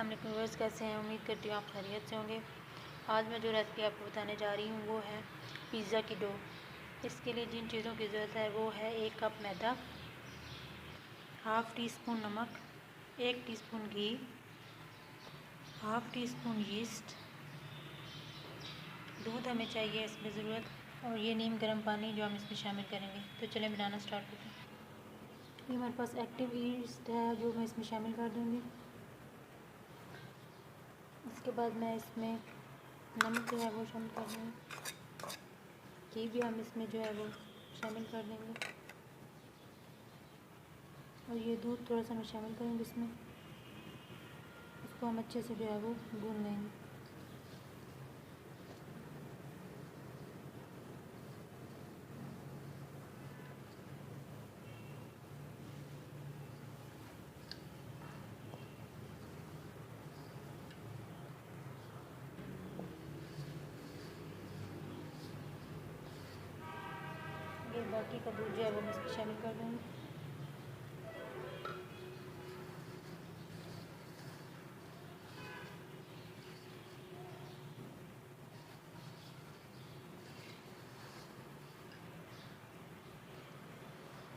अस्सलाम वालेकुम व्यूअर्स, कैसे हैं? उम्मीद करती हूँ आप खैरियत से होंगे। आज मैं जो रेसिपी आपको बताने जा रही हूँ वो है पिज़्ज़ा की डो। इसके लिए जिन चीज़ों की ज़रूरत है वो है 1 कप मैदा, हाफ़ टी स्पून नमक, 1 टीस्पून घी, हाफ़ टी स्पून यीस्ट, दूध हमें चाहिए इसमें ज़रूरत, और ये नीम गर्म पानी जो हम इसमें शामिल करेंगे। तो चलें बनाना स्टार्ट करते हैं। ये हमारे पास एक्टिव यीस्ट है जो मैं इसमें शामिल कर दूँगी। उसके बाद मैं इसमें नमक जो है वो शामिल कर देंगे, घी भी हम इसमें जो है वो शामिल कर देंगे, और ये दूध थोड़ा सा मैं शामिल करूँगी इसमें। इसको हम अच्छे से जो है वो गूँध लेंगे। ये बाकी का दूध जो है वो मैं इसमें शामिल कर दूँगी।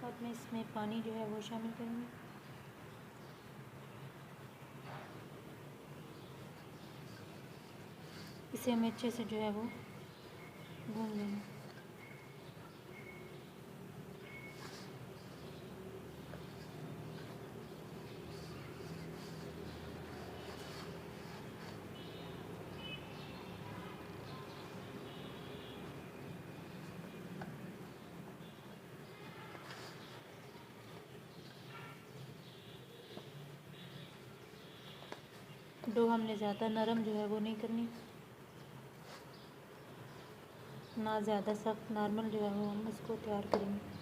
अब मैं इसमें पानी जो है वो शामिल करूँगी। इसे हमें अच्छे से जो है वो गूँध लेंगे। डो हमने ज़्यादा नरम जो है वो नहीं करनी, ना ज़्यादा सख्त, नॉर्मल जो है वो हम इसको तैयार करेंगे।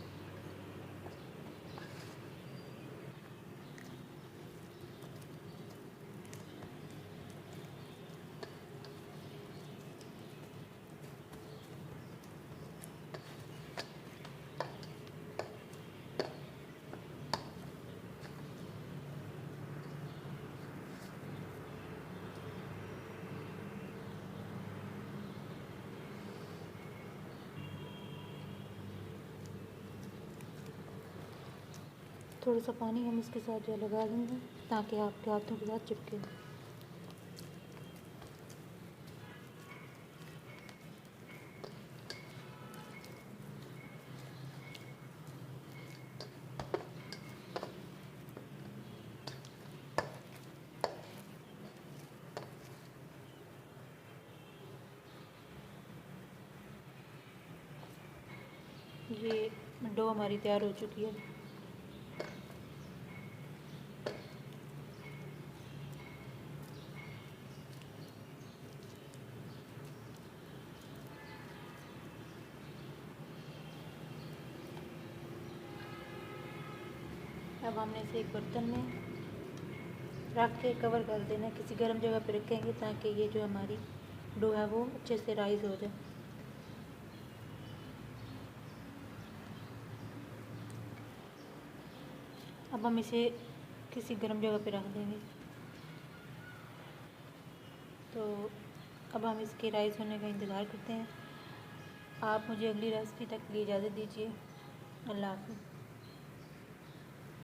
थोड़ा सा पानी हम इसके साथ जो लगा देंगे ताकि आपके हाथों के साथ चिपके। ये डो हमारी तैयार हो चुकी है। अब हमने इसे एक बर्तन में रख के कवर कर देना, किसी गर्म जगह पे रखेंगे ताकि ये जो हमारी डो है वो अच्छे से राइज़ हो जाए। अब हम इसे किसी गर्म जगह पे रख देंगे। तो अब हम इसके राइज़ होने का इंतज़ार करते हैं। आप मुझे अगली रेसिपी तक के लिए इजाज़त दीजिए। अल्लाह हाफ़िज़।